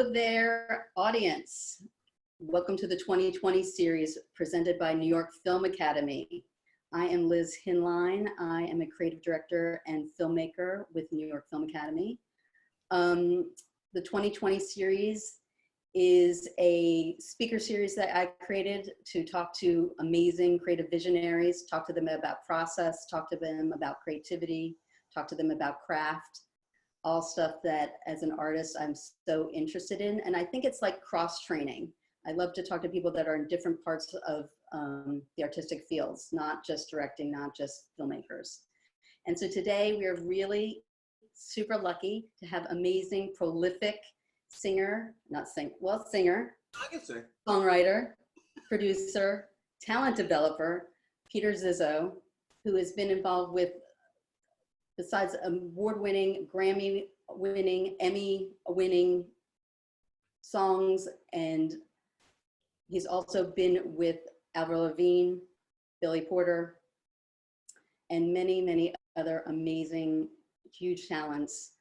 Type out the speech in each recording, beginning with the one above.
Hello there, audience. Welcome to the 2020 series presented by New York Film Academy. I am Liz Hinlein. I am a creative director and filmmaker with New York Film Academy. The 2020 series is a speaker series that I created to talk to amazing creative visionaries, talk to them about process, talk to them about creativity, talk to them about craft. All stuff that as an artist I'm so interested in. And I think it's like cross-training. I love to talk to people that are in different parts of the artistic fields, not just directing, not just filmmakers. And so today we are really super lucky to have amazing, prolific singer, singer, I can sing, songwriter, producer, talent developer, Peter Zizzo, who has been involved with, besides award-winning, Grammy-winning, Emmy-winning songs, and he's also been with Avril Lavigne, Billy Porter, and many, many other amazing, huge talents.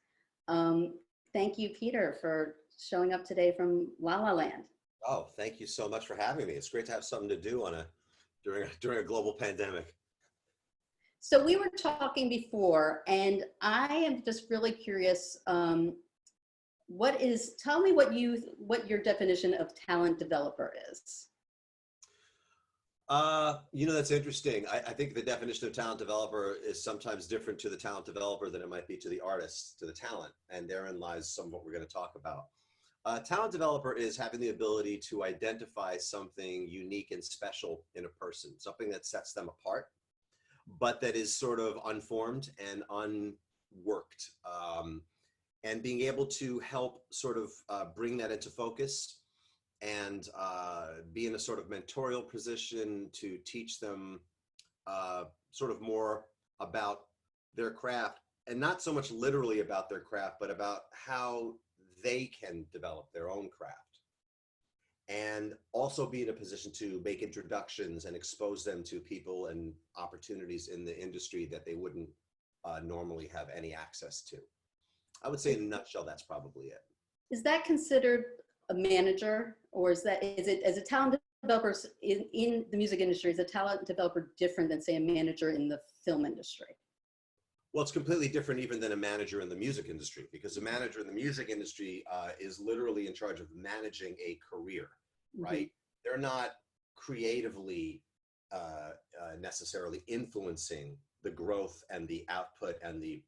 Thank you, Peter, for showing up today from La La Land. Oh, thank you so much for having me. It's great to have something to do on during a global pandemic. So we were talking before, and I am just really curious. Tell me what your definition of talent developer is. That's interesting. I think the definition of talent developer is sometimes different to the talent developer than it might be to the artist, to the talent, and therein lies some of what we're going to talk about. Talent developer is having the ability to identify something unique and special in a person, something that sets them apart, but that is sort of unformed and unworked, and being able to help sort of bring that into focus and be in a sort of mentorial position to teach them sort of more about their craft, and not so much literally about their craft, but about how they can develop their own craft. And also be in a position to make introductions and expose them to people and opportunities in the industry that they wouldn't normally have any access to. I would say in a nutshell, that's probably it. Is that considered a manager, or is it as a talent developer in the music industry, is a talent developer different than, say, a manager in the film industry? Well, it's completely different even than a manager in the music industry, because a manager in the music industry is literally in charge of managing a career, right? Mm-hmm. They're not creatively necessarily influencing the growth and the output and the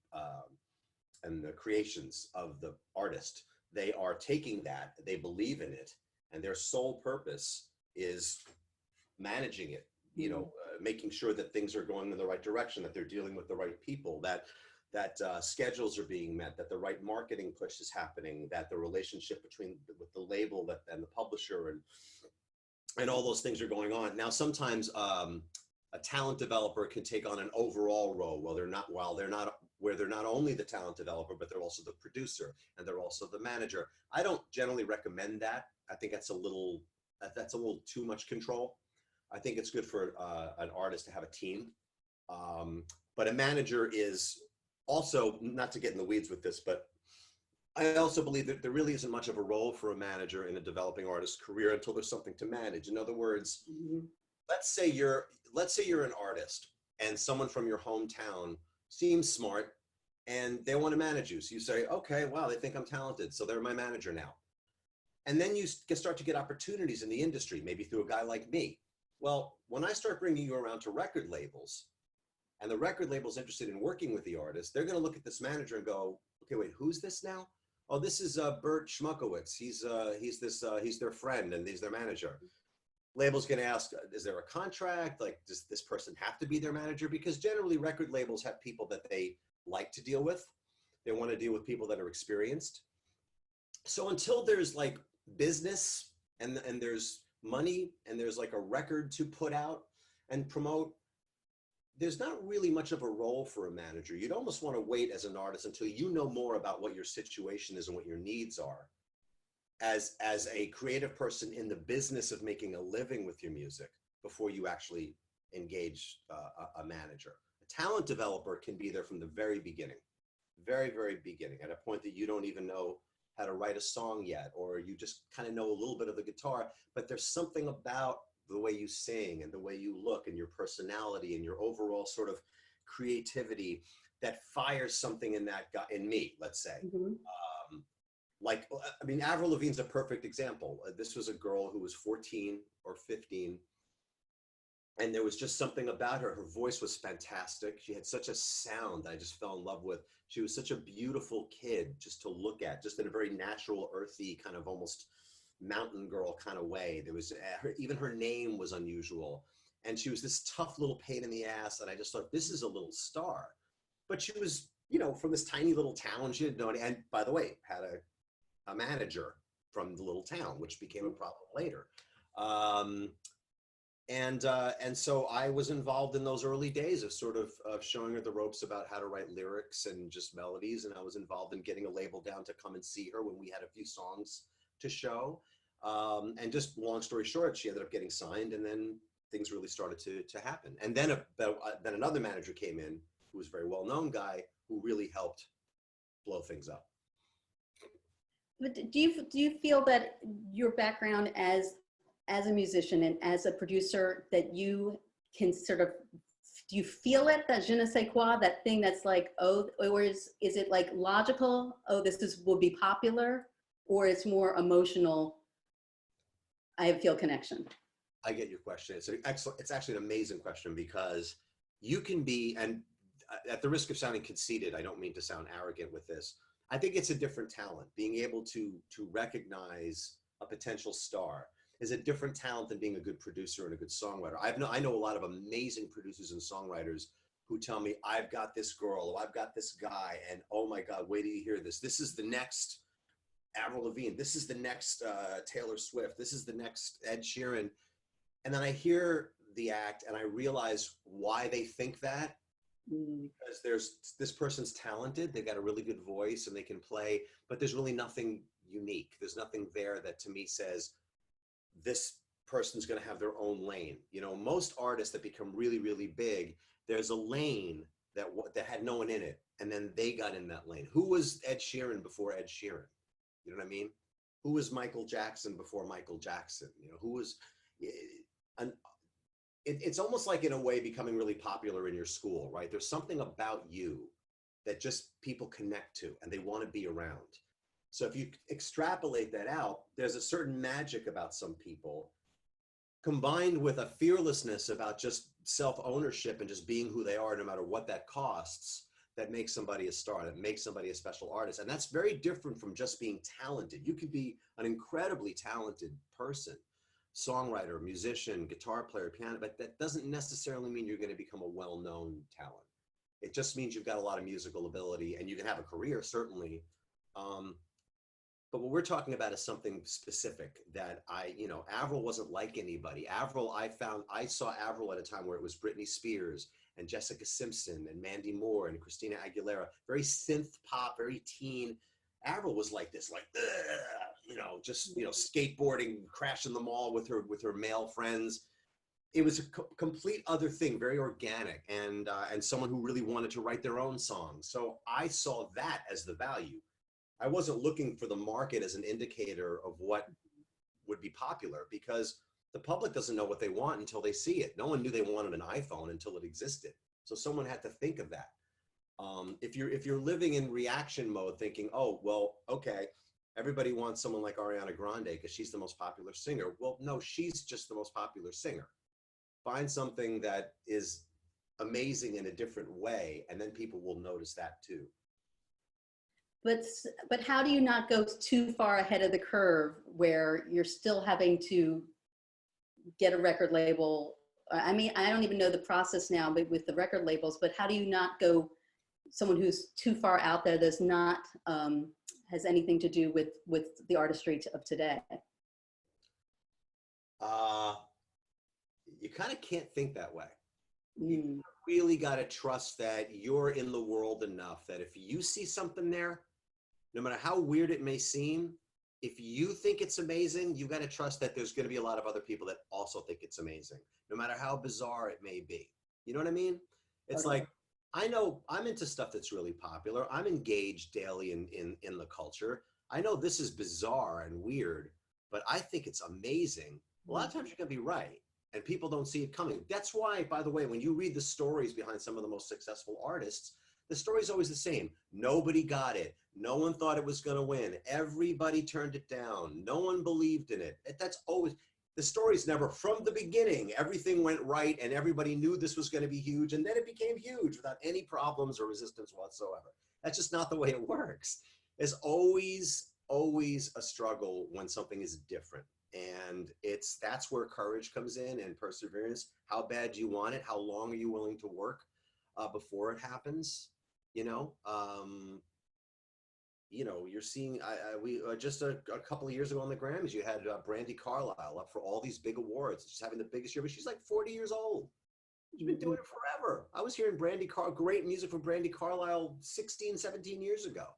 creations of the artist. They are taking that, they believe in it, and their sole purpose is managing it. You know, making sure that things are going in the right direction, that they're dealing with the right people, that schedules are being met, that the right marketing push is happening, that the relationship with the label and the publisher and all those things are going on. Now, sometimes a talent developer can take on an overall role where they're not only the talent developer, but they're also the producer and they're also the manager. I don't generally recommend that. I think that's a little too much control. I think it's good for an artist to have a team, but a manager is also, not to get in the weeds with this, but I also believe that there really isn't much of a role for a manager in a developing artist's career until there's something to manage. In other words, let's say you're an artist and someone from your hometown seems smart and they want to manage you. So you say, okay, wow, they think I'm talented, so they're my manager now. And then you start to get opportunities in the industry, maybe through a guy like me. Well, when I start bringing you around to record labels, and the record label's interested in working with the artist, they're going to look at this manager and go, okay, wait, who's this now? Oh, this is Bert Schmuckowitz. He's their friend and he's their manager. Label's going to ask, is there a contract? Like, does this person have to be their manager? Because generally record labels have people that they like to deal with. They want to deal with people that are experienced. So until there's like business and there's money and there's like a record to put out and promote, there's not really much of a role for a manager. You'd almost want to wait as an artist until you know more about what your situation is and what your needs are as a creative person in the business of making a living with your music before you actually engage a manager. A talent developer can be there from the very beginning, very, very beginning, at a point that you don't even know how to write a song yet, or you just kind of know a little bit of the guitar, but there's something about the way you sing and the way you look and your personality and your overall sort of creativity that fires something in that guy, in me, let's say. Like, I mean, Avril Lavigne's a perfect example. This was a girl who was 14 or 15, and there was just something about her. Her voice was fantastic. She had such a sound that I just fell in love with. She was such a beautiful kid just to look at, just in a very natural, earthy, kind of almost mountain girl kind of way. There was, even her name was unusual. And she was this tough little pain in the ass. And I just thought, this is a little star. But she was, you know, from this tiny little town. She didn't know any, and by the way, had a manager from the little town, which became a problem later. And so I was involved in those early days of sort of showing her the ropes about how to write lyrics and just melodies. And I was involved in getting a label down to come and see her when we had a few songs to show. And just long story short, she ended up getting signed, and then things really started to happen. And then then another manager came in who was a very well-known guy who really helped blow things up. But do you feel that your background as a musician and as a producer, that you can sort of, do you feel it, that je ne sais quoi, that thing that's like, oh, or is it like logical, oh, will be popular, or it's more emotional, I feel connection? I get your question. It's actually an amazing question, because you can be, and at the risk of sounding conceited, I don't mean to sound arrogant with this, I think it's a different talent. Being able to recognize a potential star is a different talent than being a good producer and a good songwriter. I know a lot of amazing producers and songwriters who tell me, I've got this girl, or I've got this guy, and oh my God, wait till you hear this. This is the next Avril Lavigne. This is the next Taylor Swift. This is the next Ed Sheeran. And then I hear the act and I realize why they think that. Because this person's talented, they've got a really good voice and they can play, but there's really nothing unique. There's nothing there that to me says this person's going to have their own lane. You know, most artists that become really, really big, there's a lane that had no one in it, and then they got in that lane. Who was Ed Sheeran before Ed Sheeran? You know what I mean? Who was Michael Jackson before Michael Jackson? You know, who was it's almost like, in a way, becoming really popular in your school, right? There's something about you that just people connect to and they want to be around. So if you extrapolate that out, there's a certain magic about some people, combined with a fearlessness about just self-ownership and just being who they are, no matter what that costs, that makes somebody a star, that makes somebody a special artist. And that's very different from just being talented. You could be an incredibly talented person, songwriter, musician, guitar player, piano, but that doesn't necessarily mean you're going to become a well-known talent. It just means you've got a lot of musical ability, and you can have a career, certainly. But what we're talking about is something specific that Avril wasn't like anybody. Avril, I saw Avril at a time where it was Britney Spears and Jessica Simpson and Mandy Moore and Christina Aguilera, very synth pop, very teen. Avril was like this, like, just, skateboarding, crashing the mall with her male friends. It was a complete other thing, very organic, and someone who really wanted to write their own songs. So I saw that as the value. I wasn't looking for the market as an indicator of what would be popular, because the public doesn't know what they want until they see it. No one knew they wanted an iPhone until it existed. So someone had to think of that. If you're living in reaction mode, thinking, oh, well, okay, everybody wants someone like Ariana Grande because she's the most popular singer. Well, no, she's just the most popular singer. Find something that is amazing in a different way, and then people will notice that too. But how do you not go too far ahead of the curve where you're still having to get a record label? I mean, I don't even know the process now, but with the record labels, but how do you not go someone who's too far out there that's not, has anything to do with the artistry of today? You kind of can't think that way. You really got to trust that you're in the world enough that if you see something there, no matter how weird it may seem, if you think it's amazing, you got to trust that there's going to be a lot of other people that also think it's amazing, no matter how bizarre it may be. You know what I mean? It's like, I know I'm into stuff that's really popular. I'm engaged daily in the culture. I know this is bizarre and weird, but I think it's amazing. A lot of times you're going to be right, and people don't see it coming. That's why, by the way, when you read the stories behind some of the most successful artists, the story's always the same. Nobody got it. No one thought it was going to win. Everybody turned it down. No one believed in it. That's always, the story's never, from the beginning, everything went right and everybody knew this was going to be huge, and then it became huge without any problems or resistance whatsoever. That's just not the way it works. There's always a struggle when something is different. And that's where courage comes in, and perseverance. How bad do you want it? How long are you willing to work before it happens? You're seeing, we just a couple of years ago on the Grammys, you had Brandy Carlisle up for all these big awards. She's having the biggest year, but she's like 40 years old. She's been doing it forever. I was hearing great music from Brandy Carlisle 16, 17 years ago.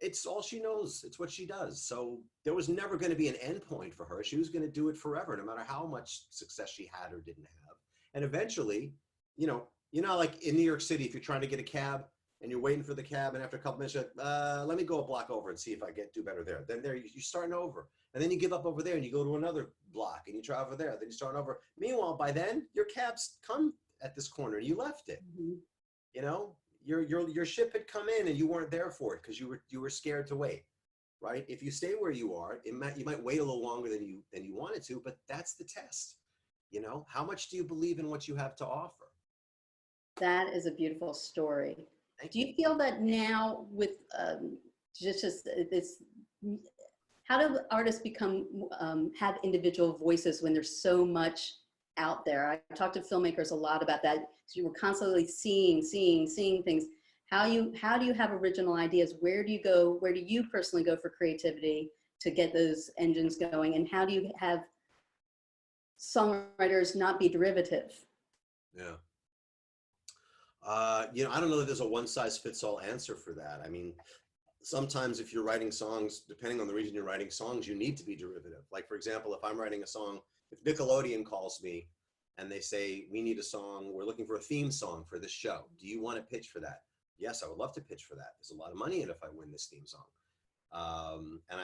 It's all she knows. It's what she does. So there was never going to be an end point for her. She was going to do it forever, no matter how much success she had or didn't have. And eventually, like in New York City, if you're trying to get a cab and you're waiting for the cab, and after a couple minutes, you're like, let me go a block over and see if I do better there. Then you're starting over. And then you give up over there and you go to another block and you try over there. Then you start over. Meanwhile, by then, your cab's come at this corner and you left it. Your ship had come in and you weren't there for it because you were scared to wait, right? If you stay where you are, you might wait a little longer than you wanted to, but that's the test. How much do you believe in what you have to offer? That is a beautiful story. Do you feel that now with just this, how do artists have individual voices when there's so much out there? I talk to filmmakers a lot about that. So you were constantly seeing things. How do you have original ideas? Where do you go? Where do you personally go for creativity to get those engines going? And how do you have songwriters not be derivative? Yeah. I don't know that there's a one-size-fits-all answer for that. I mean, sometimes if you're writing songs, depending on the region you're writing songs, you need to be derivative. Like, for example, if I'm writing a song, if Nickelodeon calls me and they say, we need a song, we're looking for a theme song for this show. Do you want to pitch for that? Yes, I would love to pitch for that. There's a lot of money in it if I win this theme song.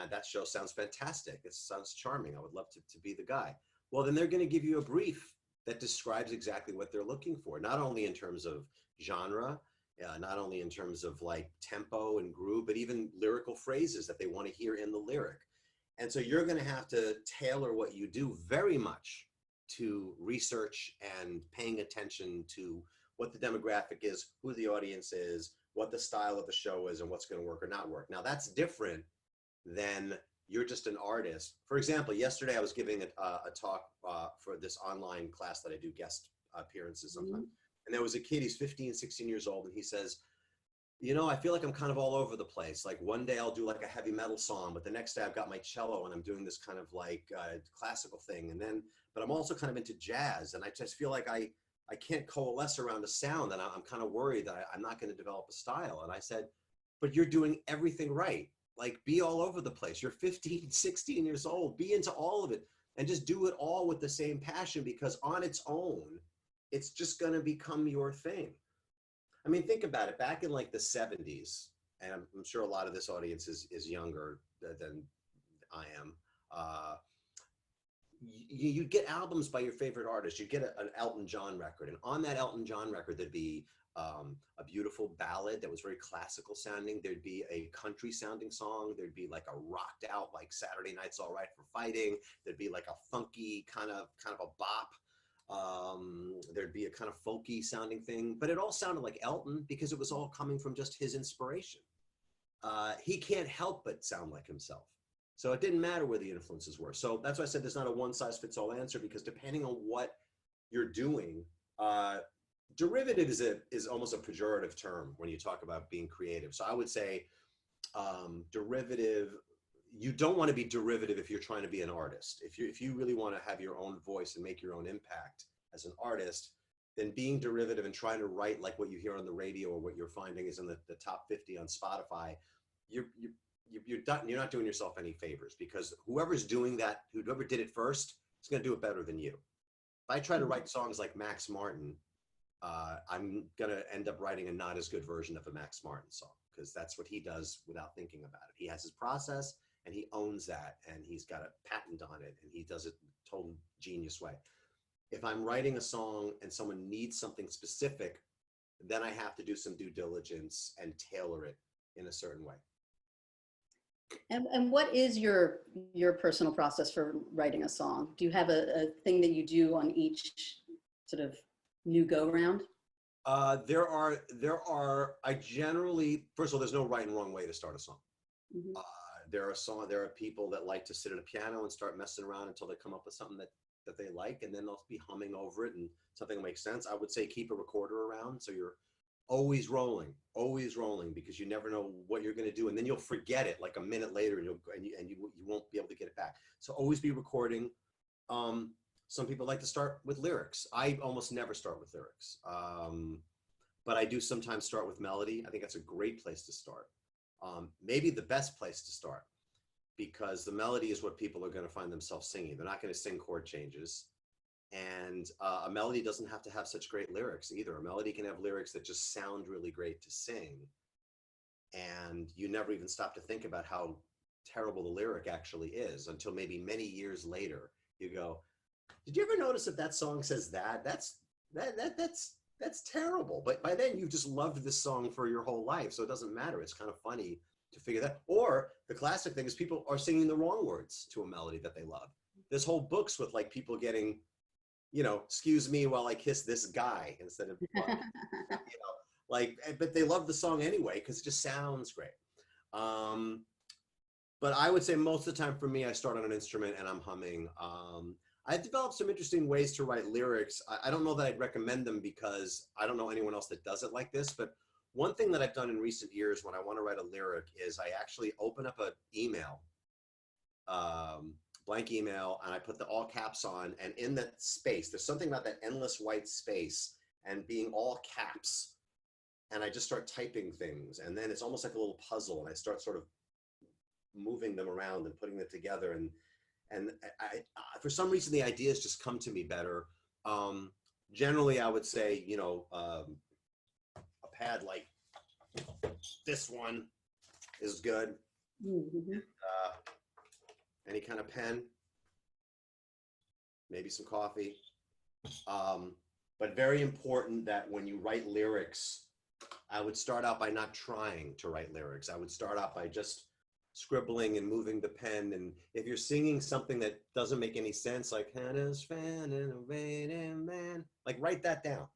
That show sounds fantastic. It sounds charming. I would love to be the guy. Well, then they're going to give you a brief that describes exactly what they're looking for, not only in terms of genre, not only in terms of like tempo and groove, but even lyrical phrases that they want to hear in the lyric. And so you're going to have to tailor what you do very much to research and paying attention to what the demographic is, who the audience is, what the style of the show is, and what's going to work or not work. Now that's different than you're just an artist. For example, yesterday I was giving a talk for this online class that I do guest appearances sometimes. And there was a kid, he's 15, 16 years old, and he says, I feel like I'm kind of all over the place. Like one day I'll do like a heavy metal song, but the next day I've got my cello and I'm doing this kind of like classical thing. But I'm also kind of into jazz, and I just feel like I can't coalesce around a sound, and I'm kind of worried that I'm not going to develop a style. And I said, but you're doing everything right. Like, be all over the place. You're 15, 16 years old. Be into all of it and just do it all with the same passion, because on its own, it's just going to become your thing. I mean, think about it. Back in like the 70s, and I'm sure a lot of this audience is younger than I am, you'd get albums by your favorite artist. You'd get an Elton John record, and on that Elton John record, there'd be a beautiful ballad that was very classical sounding. There'd be a country sounding song. There'd be like a rocked out, like Saturday Night's All Right for Fighting. There'd be like a funky kind of a bop. There'd be a kind of folky sounding thing, but it all sounded like Elton because it was all coming from just his inspiration. He can't help but sound like himself. So it didn't matter where the influences were. So that's why I said there's not a one size fits all answer, because depending on what you're doing, derivative is almost a pejorative term when you talk about being creative. So I would say derivative, you don't want to be derivative if you're trying to be an artist. If you really want to have your own voice and make your own impact as an artist, then being derivative and trying to write like what you hear on the radio or what you're finding is in the top 50 on Spotify, you're not doing yourself any favors, because whoever's doing that, whoever did it first, is going to do it better than you. If I try to write songs like Max Martin, I'm going to end up writing a not as good version of a Max Martin song, because that's what he does without thinking about it. He has his process and he owns that, and he's got a patent on it, and he does it total genius way. If I'm writing a song and someone needs something specific, then I have to do some due diligence and tailor it in a certain way. And what is your personal process for writing a song? Do you have a thing that you do on each sort of new go round? I generally, first of all, there's no right and wrong way to start a song. Mm-hmm. There are people that like to sit at a piano and start messing around until they come up with something that they like, and then they'll be humming over it and something will make sense. I would say keep a recorder around, so you're always rolling, because you never know what you're going to do, and then you'll forget it like a minute later, and you won't be able to get it back. So always be recording. Some people like to start with lyrics. I almost never start with lyrics, but I do sometimes start with melody. I think that's a great place to start. Maybe the best place to start, because the melody is what people are going to find themselves singing. They're not going to sing chord changes. And a melody doesn't have to have such great lyrics either. A melody can have lyrics that just sound really great to sing. And you never even stop to think about how terrible the lyric actually is until maybe many years later. You go, did you ever notice that song says that? That's terrible. But by then you've just loved this song for your whole life. So it doesn't matter. It's kind of funny to figure that. Or the classic thing is people are singing the wrong words to a melody that they love. There's whole books with like people getting, excuse me while I kiss this guy instead of, but they love the song anyway because it just sounds great. But I would say most of the time for me, I start on an instrument and I'm humming. I've developed some interesting ways to write lyrics. I don't know that I'd recommend them because I don't know anyone else that does it like this, but one thing that I've done in recent years when I want to write a lyric is I actually open up an email, blank email, and I put the all caps on, and in that space, there's something about that endless white space and being all caps, and I just start typing things, and then it's almost like a little puzzle, and I start sort of moving them around and putting it together, and I for some reason the ideas just come to me better. Generally, I would say, a pad like this one is good. Mm-hmm. Any kind of pen, maybe some coffee. But very important that when you write lyrics, I would start out by not trying to write lyrics. I would start out by just scribbling and moving the pen. And if you're singing something that doesn't make any sense, like Hannah's fan and a raining man, like write that down,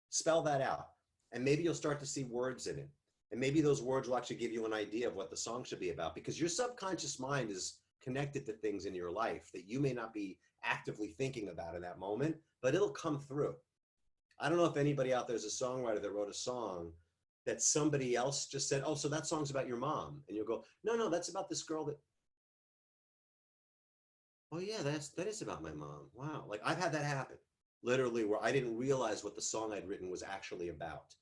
spell that out. And maybe you'll start to see words in it. And maybe those words will actually give you an idea of what the song should be about, because your subconscious mind is connected to things in your life that you may not be actively thinking about in that moment, but it'll come through. I don't know if anybody out there is a songwriter that wrote a song that somebody else just said, oh, so that song's about your mom. And you'll go, no, that's about this girl that, oh yeah, that is about my mom. Wow. Like I've had that happen literally where I didn't realize what the song I'd written was actually about.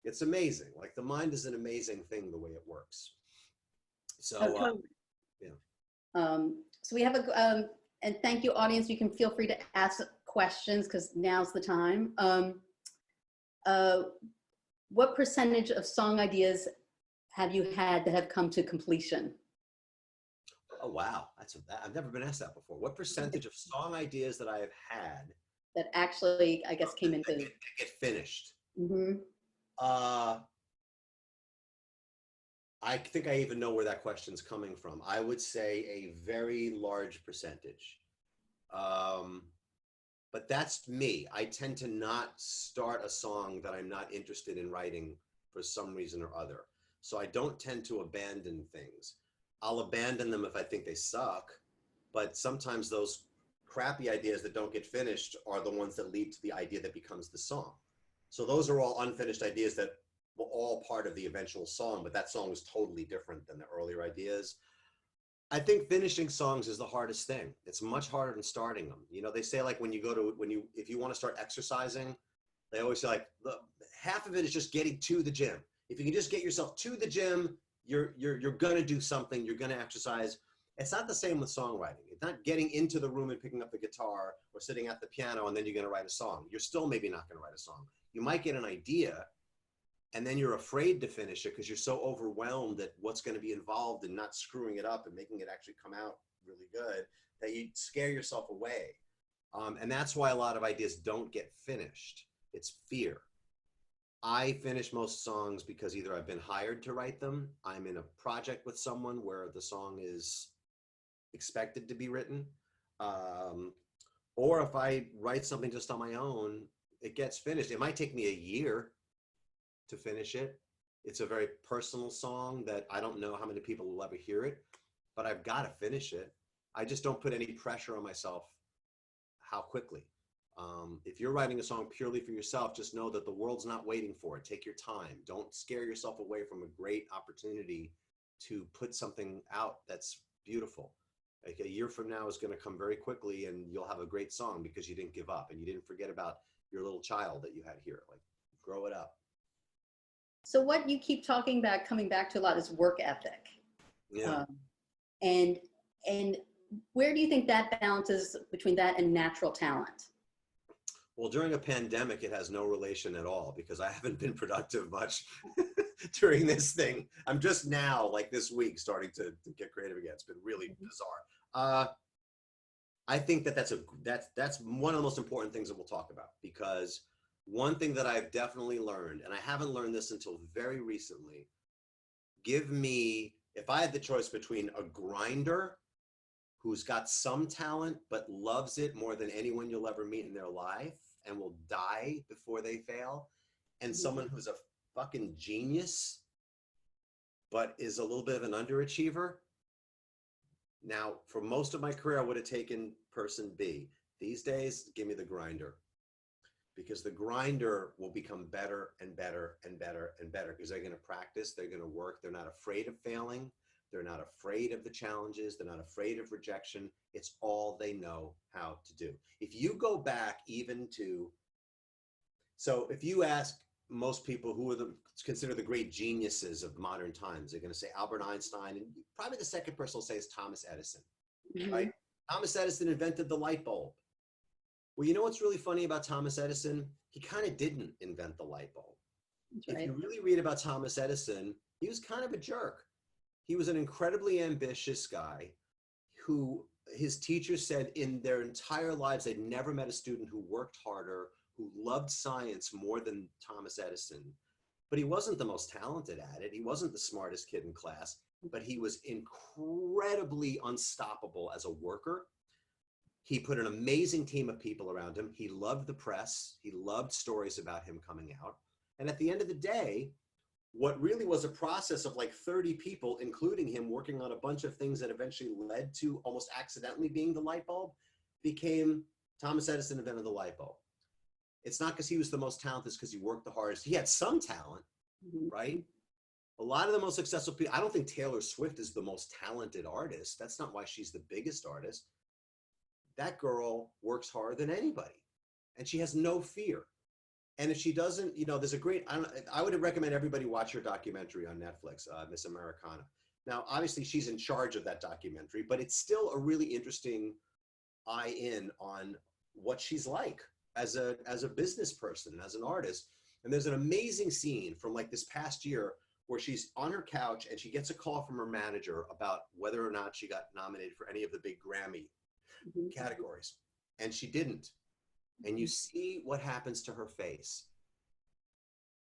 It's amazing. Like the mind is an amazing thing, the way it works. So, yeah. So we have and thank you audience, you can feel free to ask questions because now's the time. What percentage of song ideas have you had that have come to completion? Oh, wow. I've never been asked that before. What percentage of song ideas that I have had that actually, I guess, came into... that get finished? Mm-hmm. I think I even know where that question's coming from. I would say a very large percentage. But that's me. I tend to not start a song that I'm not interested in writing for some reason or other. So I don't tend to abandon things. I'll abandon them if I think they suck, but sometimes those crappy ideas that don't get finished are the ones that lead to the idea that becomes the song. So those are all unfinished ideas that were all part of the eventual song, but that song was totally different than the earlier ideas. I think finishing songs is the hardest thing. It's much harder than starting them. They say like if you want to start exercising, they always say like, look, half of it is just getting to the gym. If you can just get yourself to the gym, you're gonna do something, you're gonna exercise. It's not the same with songwriting. It's not getting into the room and picking up the guitar or sitting at the piano and then you're gonna write a song. You're still maybe not gonna write a song. You might get an idea, and then you're afraid to finish it because you're so overwhelmed at what's going to be involved and not screwing it up and making it actually come out really good, that you scare yourself away. And that's why a lot of ideas don't get finished. It's fear. I finish most songs because either I've been hired to write them, I'm in a project with someone where the song is expected to be written, or if I write something just on my own, it gets finished. It might take me a year to finish it. It's a very personal song that I don't know how many people will ever hear it, but I've got to finish it. I just don't put any pressure on myself how quickly. If you're writing a song purely for yourself, just know that the world's not waiting for it. Take your time. Don't scare yourself away from a great opportunity to put something out that's beautiful. Like a year from now is going to come very quickly, and you'll have a great song because you didn't give up and you didn't forget about your little child that you had here. Like, grow it up. So what you keep talking about, coming back to a lot, is work ethic. Yeah. And where do you think that balances between that and natural talent? Well, during a pandemic, it has no relation at all because I haven't been productive much during this thing. I'm just now, like this week, starting to get creative again. It's been really bizarre. I think that's one of the most important things that we'll talk about, because one thing that I've definitely learned, and I haven't learned this until very recently, if I had the choice between a grinder who's got some talent but loves it more than anyone you'll ever meet in their life and will die before they fail, and someone who's a fucking genius but is a little bit of an underachiever. Now, for most of my career, I would have taken person B. These days, give me the grinder, because the grinder will become better and better and better and better because they're going to practice, they're going to work, they're not afraid of failing. They're not afraid of the challenges. They're not afraid of rejection. It's all they know how to do. If you go back even to, so if you ask most people who are considered the great geniuses of modern times, they're going to say Albert Einstein, and probably the second person will say is Thomas Edison, right? Thomas Edison invented the light bulb. Well, you know what's really funny about Thomas Edison? He kind of didn't invent the light bulb. If you really read about Thomas Edison, he was kind of a jerk. He was an incredibly ambitious guy who his teachers said in their entire lives they'd never met a student who worked harder, who loved science more than Thomas Edison. But he wasn't the most talented at it. He wasn't the smartest kid in class, but he was incredibly unstoppable as a worker. He put an amazing team of people around him. He loved the press. He loved stories about him coming out. And at the end of the day, what really was a process of like 30 people, including him, working on a bunch of things that eventually led to almost accidentally being the light bulb, became Thomas Edison invented the light bulb. It's not because he was the most talented, it's because he worked the hardest. He had some talent, right? A lot of the most successful people, I don't think Taylor Swift is the most talented artist. That's not why she's the biggest artist. That girl works harder than anybody, and she has no fear. And if she doesn't, there's a great, I would recommend everybody watch her documentary on Netflix, Miss Americana. Now, obviously she's in charge of that documentary, but it's still a really interesting eye in on what she's like as a business person, as an artist. And there's an amazing scene from like this past year where she's on her couch and she gets a call from her manager about whether or not she got nominated for any of the big Grammy categories. And she didn't. And you see what happens to her face.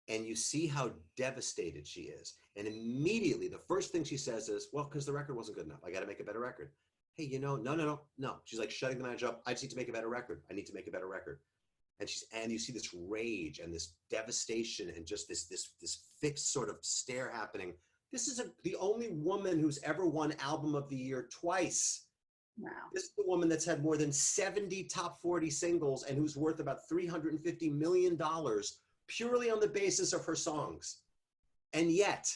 And you see how devastated she is. And immediately, the first thing she says is, well, because the record wasn't good enough. I got to make a better record. Hey, no. She's like shutting the manager up. I just need to make a better record. I need to make a better record. And you see this rage and this devastation and just this fixed sort of stare happening. This is the only woman who's ever won Album of the Year twice. Wow. This is the woman that's had more than 70 top 40 singles and who's worth about $350 million purely on the basis of her songs. And yet,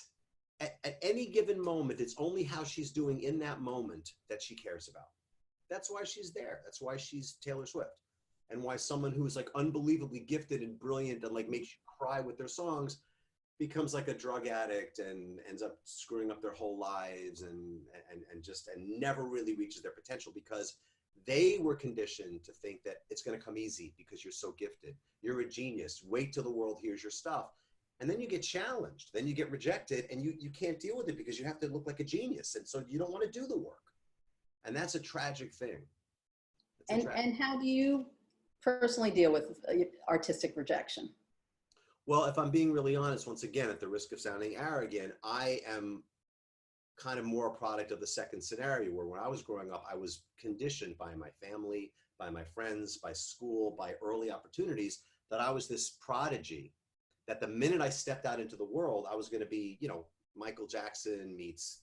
at any given moment, it's only how she's doing in that moment that she cares about. That's why she's there. That's why she's Taylor Swift. And why someone who's like unbelievably gifted and brilliant and like makes you cry with their songs becomes like a drug addict and ends up screwing up their whole lives and never really reaches their potential because they were conditioned to think that it's going to come easy because you're so gifted. You're a genius. Wait till the world hears your stuff. And then you get challenged, then you get rejected, and you can't deal with it because you have to look like a genius. And so you don't want to do the work. And that's a tragic thing. And how do you personally deal with artistic rejection? Well, if I'm being really honest, once again, at the risk of sounding arrogant, I am kind of more a product of the second scenario, where when I was growing up, I was conditioned by my family, by my friends, by school, by early opportunities, that I was this prodigy, that the minute I stepped out into the world, I was going to be, you know, Michael Jackson meets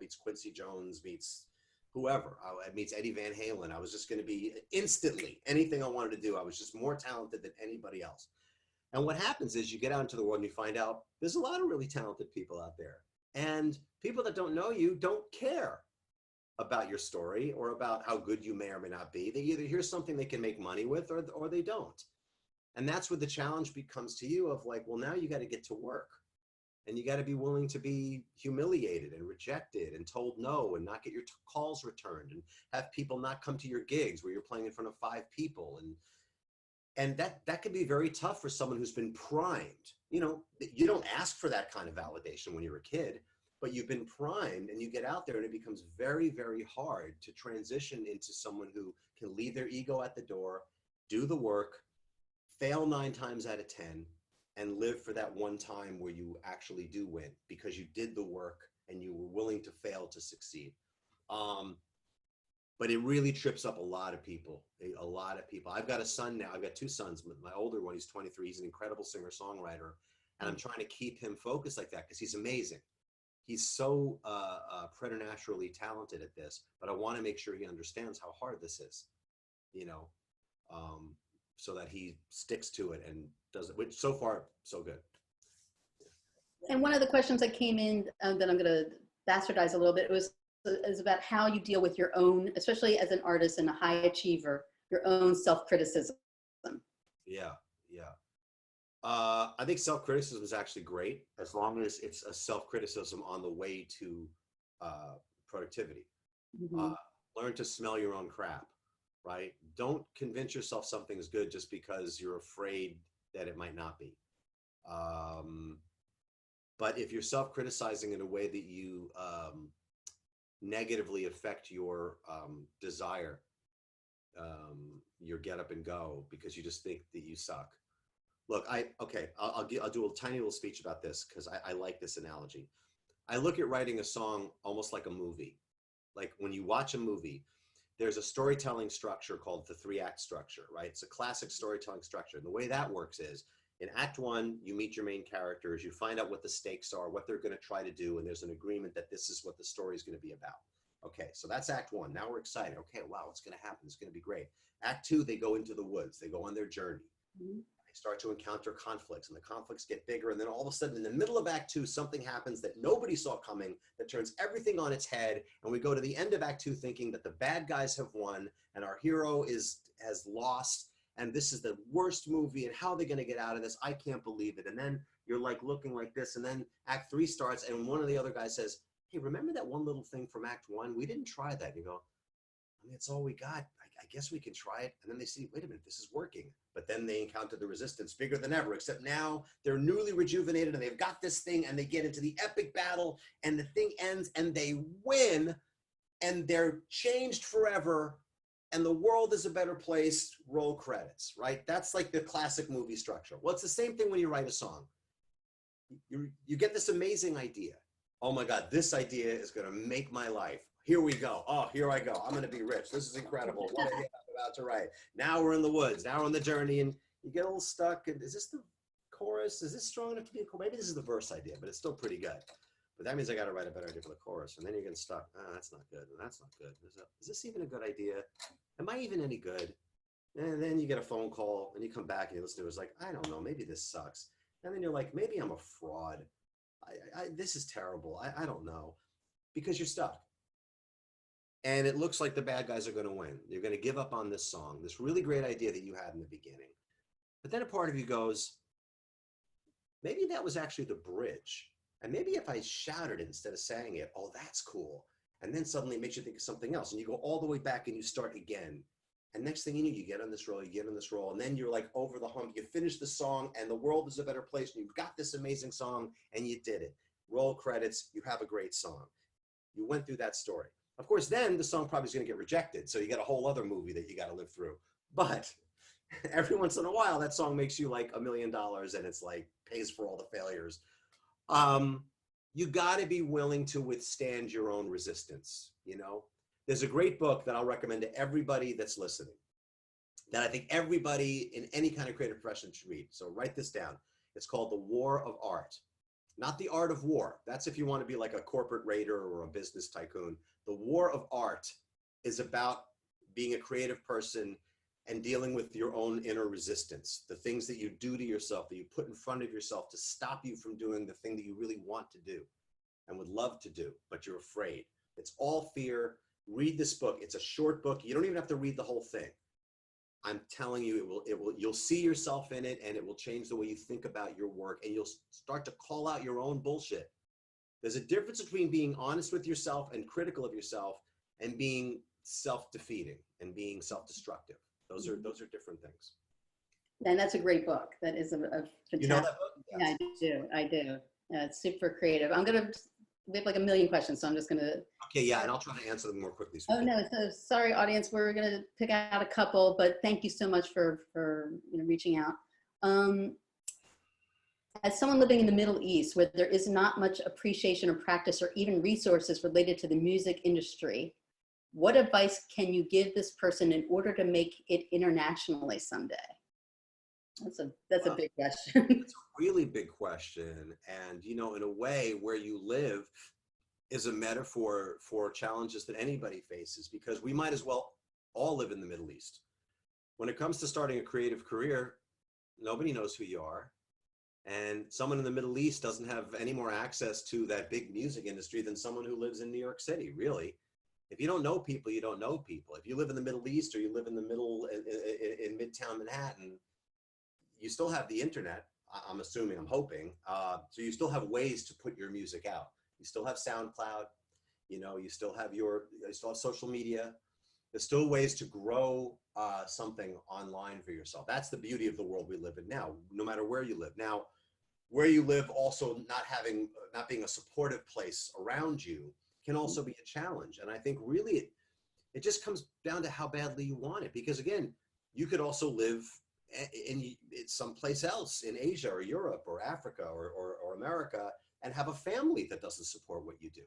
meets Quincy Jones meets whoever, meets Eddie Van Halen. I was just going to be instantly anything I wanted to do. I was just more talented than anybody else. And what happens is you get out into the world and you find out there's a lot of really talented people out there. And people that don't know you don't care about your story or about how good you may or may not be. They either hear something they can make money with, or they don't. And that's where the challenge becomes to you of like, well, now you got to get to work, and you got to be willing to be humiliated and rejected and told no, and not get your calls returned, and have people not come to your gigs where you're playing in front of 5 people. And that can be very tough for someone who's been primed. You know, you don't ask for that kind of validation when you're a kid, but you've been primed, and you get out there, and it becomes very, very hard to transition into someone who can leave their ego at the door, do the work, fail 9 times out of 10, and live for that one time where you actually do win because you did the work and you were willing to fail to succeed. But it really trips up a lot of people, a lot of people. I've got a son now. I've got 2 sons. My older one, he's 23. He's an incredible singer-songwriter. And I'm trying to keep him focused like that because he's amazing. He's so preternaturally talented at this, but I want to make sure he understands how hard this is, you know, so that he sticks to it and does it, which so far, so good. And one of the questions that came in that I'm going to bastardize a little bit is about how you deal with your own, especially as an artist and a high achiever, your own self-criticism. Yeah, yeah. I think self-criticism is actually great as long as it's a self-criticism on the way to productivity. Mm-hmm. Learn to smell your own crap, right? Don't convince yourself something is good just because you're afraid that it might not be. But if you're self-criticizing in a way that you negatively affect your desire, your get up and go because you just think that you suck. Look, I'll do a tiny little speech about this because I like this analogy. I look at writing a song almost like a movie. Like when you watch a movie, there's a storytelling structure called the 3-act structure, right? It's a classic storytelling structure. And the way that works is in Act 1, you meet your main characters, you find out what the stakes are, what they're going to try to do, and there's an agreement that this is what the story is going to be about. Okay, so that's Act 1. Now we're excited. Okay, wow, what's going to happen? It's going to be great. Act 2, they go into the woods. They go on their journey. Mm-hmm. They start to encounter conflicts, and the conflicts get bigger. And then all of a sudden, in the middle of Act 2, something happens that nobody saw coming that turns everything on its head. And we go to the end of Act 2 thinking that the bad guys have won and our hero has lost. And this is the worst movie. And how are they going to get out of this? I can't believe it. And then you're like looking like this. And then Act 3 starts, and one of the other guys says, hey, remember that one little thing from Act 1? We didn't try that. You go, I mean, it's all we got. I guess we can try it. And then they see, wait a minute, this is working. But then they encounter the resistance bigger than ever, except now they're newly rejuvenated and they've got this thing and they get into the epic battle and the thing ends and they win and they're changed forever and the world is a better place. Roll credits, right? That's like the classic movie structure. Well, it's the same thing when you write a song. You get this amazing idea. Oh my God, this idea is going to make my life. Here we go. Oh, here I go. I'm going to be rich. This is incredible. What a hit I'm about to write. Now we're in the woods. Now we're on the journey, and you get a little stuck. And is this the chorus? Is this strong enough to be a chorus? Maybe this is the verse idea, but it's still pretty good. But that means I got to write a better idea for the chorus. And then you're getting stuck. Oh, that's not good. And that's not good. Is this even a good idea? Am I even any good? And then you get a phone call, and you come back and you listen to it. It's like, I don't know. Maybe this sucks. And then you're like, maybe I'm a fraud. This is terrible. I don't know. Because you're stuck. And it looks like the bad guys are going to win. You're going to give up on this song, this really great idea that you had in the beginning. But then a part of you goes, maybe that was actually the bridge. And maybe if I shouted it instead of saying it, oh, that's cool. And then suddenly it makes you think of something else. And you go all the way back and you start again. And next thing you know, you get on this roll, you get on this roll, and then you're like over the hump. You finish the song, and the world is a better place. And you've got this amazing song, and you did it. Roll credits, you have a great song. You went through that story. Of course, then the song probably is going to get rejected, so you got a whole other movie that you got to live through. But every once in a while, that song makes you like $1 million, and it's like pays for all the failures. You got to be willing to withstand your own resistance, you know? There's a great book that I'll recommend to everybody that's listening that I think everybody in any kind of creative profession should read. So write this down. It's called The War of Art. Not The Art of War. That's if you want to be like a corporate raider or a business tycoon. The War of Art is about being a creative person and dealing with your own inner resistance, the things that you do to yourself, that you put in front of yourself to stop you from doing the thing that you really want to do and would love to do, but you're afraid. It's all fear. Read this book. It's a short book. You don't even have to read the whole thing. I'm telling you, you'll see yourself in it, and it will change the way you think about your work, and you'll start to call out your own bullshit. There's a difference between being honest with yourself and critical of yourself and being self-defeating and being self-destructive. Those are different things. And that's a great book. That is a fantastic. You know that book? Yes. Yeah, I do. It's super creative. We have like a million questions, so I'm just gonna. Okay, yeah, and I'll try to answer them more quickly. Oh no, so sorry, audience. We're gonna pick out a couple, but thank you so much for reaching out. As someone living in the Middle East, where there is not much appreciation or practice or even resources related to the music industry, what advice can you give this person in order to make it internationally someday? That's a big question. It's a really big question. And, you know, in a way, where you live is a metaphor for challenges that anybody faces, because we might as well all live in the Middle East. When it comes to starting a creative career, nobody knows who you are. And someone in the Middle East doesn't have any more access to that big music industry than someone who lives in New York City, really. If you don't know people, you don't know people. If you live in the Middle East or you live in the middle in Midtown Manhattan, you still have the internet, I'm assuming, I'm hoping. So you still have ways to put your music out. You still have SoundCloud, you know, you still have social media. There's still ways to grow something online for yourself. That's the beauty of the world we live in now, no matter where you live. Now, where you live also not being a supportive place around you can also be a challenge. And I think really it just comes down to how badly you want it. Because again, you could also live in someplace else in Asia or Europe or Africa or America and have a family that doesn't support what you do.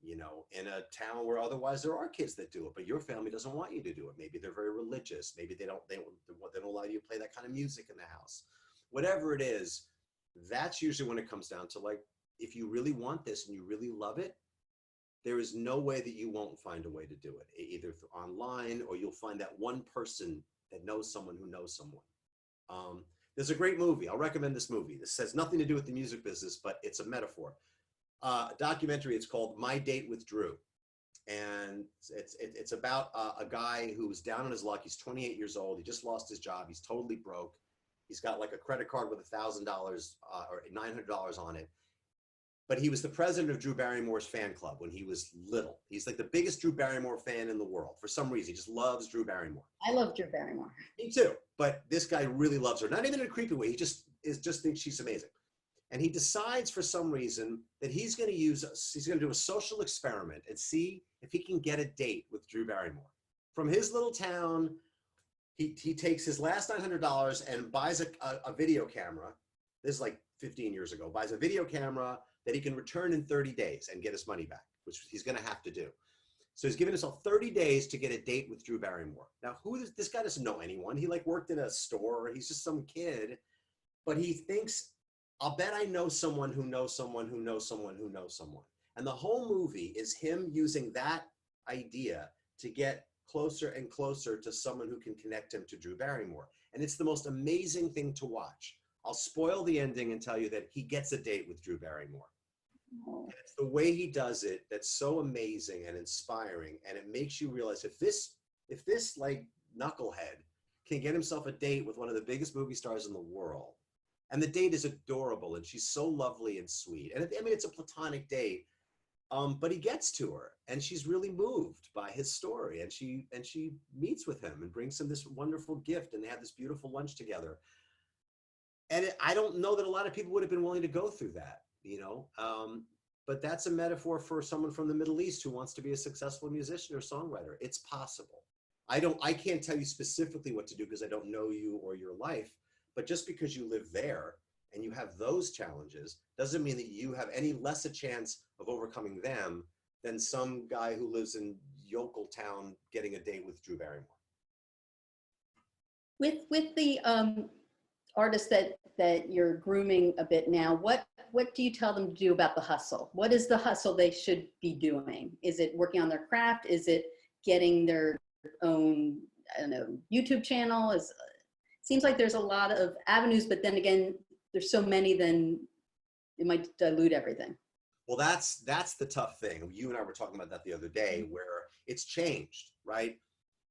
You know, in a town where otherwise there are kids that do it, but your family doesn't want you to do it. Maybe they're very religious. Maybe they don't allow you to play that kind of music in the house. Whatever it is, that's usually when it comes down to, like, if you really want this and you really love it, there is no way that you won't find a way to do it, either online or you'll find that one person that knows someone who knows someone. There's a great movie. I'll recommend this movie. This has nothing to do with the music business, but it's a metaphor. A documentary. It's called My Date with Drew. And it's about a guy who's down on his luck. He's 28 years old. He just lost his job. He's totally broke. He's got like a credit card with $1,000 or $900 on it. But he was the president of Drew Barrymore's fan club when he was little. He's like the biggest Drew Barrymore fan in the world. For some reason, he just loves Drew Barrymore. I love Drew Barrymore. Me too. But this guy really loves her. Not even in a creepy way. He just thinks she's amazing. And he decides for some reason that he's going to do a social experiment and see if he can get a date with Drew Barrymore. From his little town, he takes his last $900 and buys a video camera. This is like 15 years ago. Buys a video camera that he can return in 30 days and get his money back, which he's going to have to do. So he's giving himself 30 days to get a date with Drew Barrymore. Now, this guy doesn't know anyone. He like worked in a store. He's just some kid, but he thinks, I'll bet I know someone who knows someone who knows someone who knows someone. And the whole movie is him using that idea to get closer and closer to someone who can connect him to Drew Barrymore. And it's the most amazing thing to watch. I'll spoil the ending and tell you that he gets a date with Drew Barrymore. And it's the way he does it that's so amazing and inspiring. And it makes you realize if this like knucklehead can get himself a date with one of the biggest movie stars in the world, and the date is adorable and she's so lovely and sweet. And I mean, it's a platonic date, But he gets to her, and she's really moved by his story, and she meets with him and brings him this wonderful gift, and they have this beautiful lunch together. And I don't know that a lot of people would have been willing to go through that, you know. But that's a metaphor for someone from the Middle East who wants to be a successful musician or songwriter. It's possible. I can't tell you specifically what to do because I don't know you or your life, but just because you live there and you have those challenges doesn't mean that you have any less a chance of overcoming them than some guy who lives in Yokeltown getting a date with Drew Barrymore. With the artists that you're grooming a bit now, what do you tell them to do about the hustle? What is the hustle they should be doing? Is it working on their craft? Is it getting their own, I don't know, YouTube channel? Seems like there's a lot of avenues, but then again, there's so many, then it might dilute everything. Well, that's the tough thing. You and I were talking about that the other day, where it's changed, right?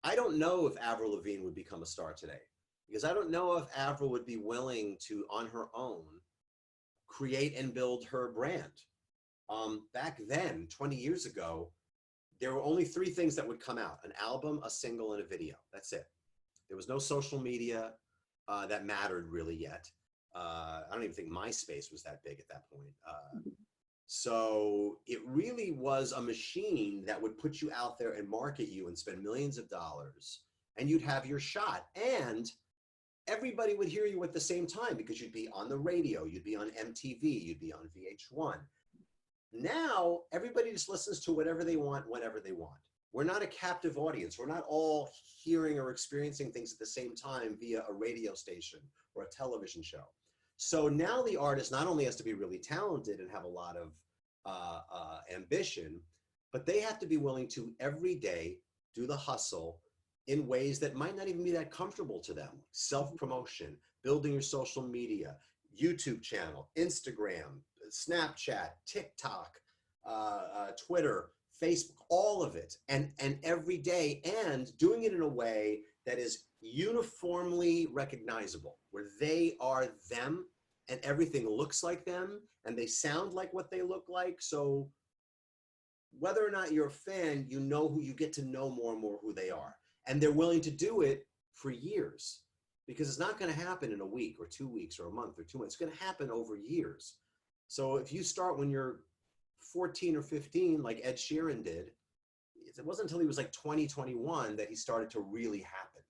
I don't know if Avril Lavigne would become a star today, because I don't know if Avril would be willing to, on her own, create and build her brand. Back then, 20 years ago, there were only 3 things that would come out: an album, a single, and a video. That's it. There was no social media that mattered really yet. I don't even think MySpace was that big at that point. So it really was a machine that would put you out there and market you and spend millions of dollars, and you'd have your shot. And everybody would hear you at the same time because you'd be on the radio, you'd be on MTV, you'd be on VH1. Now, everybody just listens to whatever they want, whenever they want. We're not a captive audience. We're not all hearing or experiencing things at the same time via a radio station or a television show. So now the artist not only has to be really talented and have a lot of ambition, but they have to be willing to every day do the hustle in ways that might not even be that comfortable to them. Self-promotion, building your social media, YouTube channel, Instagram, Snapchat, TikTok, Twitter, Facebook, all of it, and every day, and doing it in a way that is uniformly recognizable, where they are them and everything looks like them and they sound like what they look like. So whether or not you're a fan, you know who, you get to know more and more who they are. And they're willing to do it for years, because it's not going to happen in a week or 2 weeks or a month or 2 months. It's going to happen over years. So if you start when you're 14 or 15, like Ed Sheeran did, it wasn't until he was like 20, 21 that he started to really happen.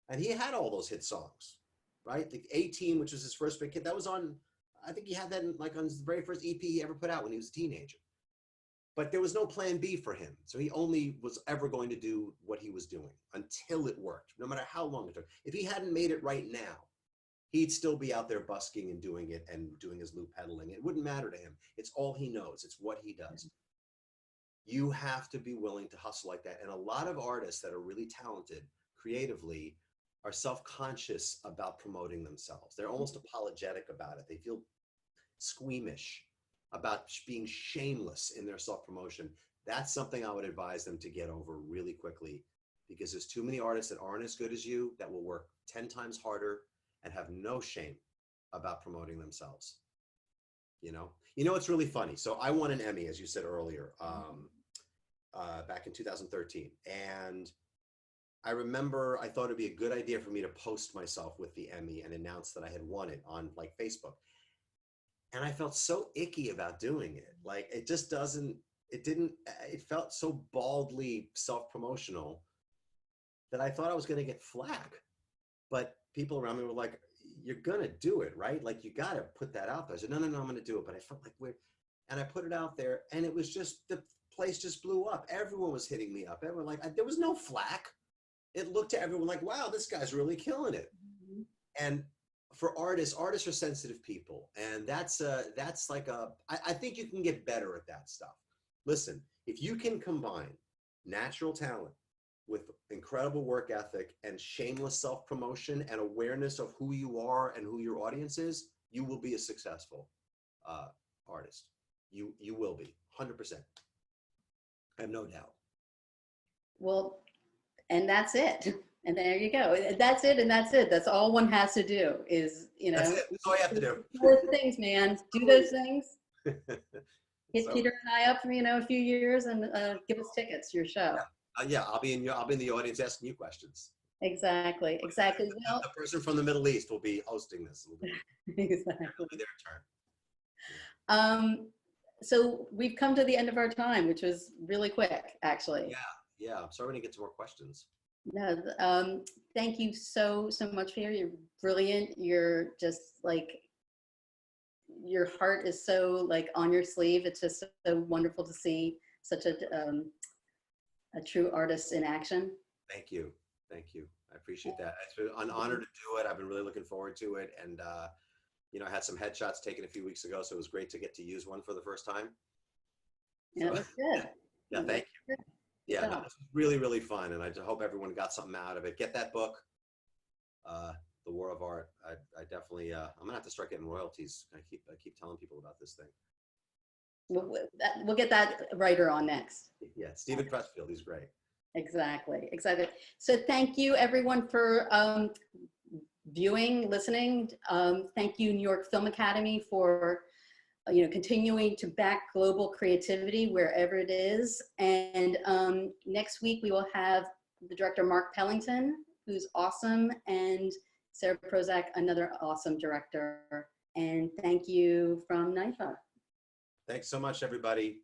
And he had all those hit songs, right? The 18, which was his first big hit, that was on, I think he had that like on his very first EP he ever put out when he was a teenager. But there was no plan B for him. So he only was ever going to do what he was doing until it worked, no matter how long it took. If he hadn't made it right now, he'd still be out there busking and doing it and doing his loop pedaling. It wouldn't matter to him. It's all he knows. It's what he does. You have to be willing to hustle like that. And a lot of artists that are really talented creatively are self-conscious about promoting themselves. They're almost apologetic about it. They feel squeamish about being shameless in their self-promotion. That's something I would advise them to get over really quickly, because there's too many artists that aren't as good as you that will work 10 times harder and have no shame about promoting themselves. You know, it's really funny. So I won an Emmy, as you said earlier, back in 2013. And I remember I thought it'd be a good idea for me to post myself with the Emmy and announce that I had won it on like Facebook. And I felt so icky about doing it. Like it felt so baldly self-promotional that I thought I was going to get flack. But people around me were like, you're going to do it, right? Like you got to put that out there. I said, no, I'm going to do it. But I felt like weird. And I put it out there and it was just, the place just blew up. everyone was hitting me up. Everyone there was no flack. It looked to everyone like, wow, this guy's really killing it. Mm-hmm. And for artists are sensitive people. And that's like I think you can get better at that stuff. Listen, if you can combine natural talent with incredible work ethic and shameless self-promotion and awareness of who you are and who your audience is, you will be a successful artist. You will be, 100%. I have no doubt. Well, and that's it. And there you go. That's it. And that's it. That's all one has to do is, That's it. That's all you have to do. 4 things, man. Do those things. Hit So, Peter and I up, a few years and give us tickets to your show. yeah, I'll be in the audience asking you questions. Exactly, exactly. Well, The person from the Middle East will be hosting this. exactly. It'll be their turn. So we've come to the end of our time, which was really quick, actually. Yeah, yeah. I'm sorry we didn't get to more questions. No, thank you so much, Peter. You're brilliant. You're just like, your heart is so like on your sleeve. It's just so wonderful to see such a true artist in action. Thank you. Thank you. I appreciate that. It's been an honor to do it. I've been really looking forward to it. And, I had some headshots taken a few weeks ago, so it was great to get to use one for the first time. Yeah, So, that's good. yeah, thank you. Yeah, no, this was really, really fun. And I just hope everyone got something out of it. Get that book, The War of Art. I definitely, I'm gonna have to start getting royalties. I keep telling people about this thing. We'll get that writer on next. Yeah, Stephen Pressfield, he's great. Exactly. So thank you everyone for viewing, listening. Thank you, New York Film Academy, for continuing to back global creativity wherever it is. And next week we will have the director Mark Pellington, who's awesome, and Sarah Prozac, another awesome director. And thank you from NYFA. Thanks so much, everybody.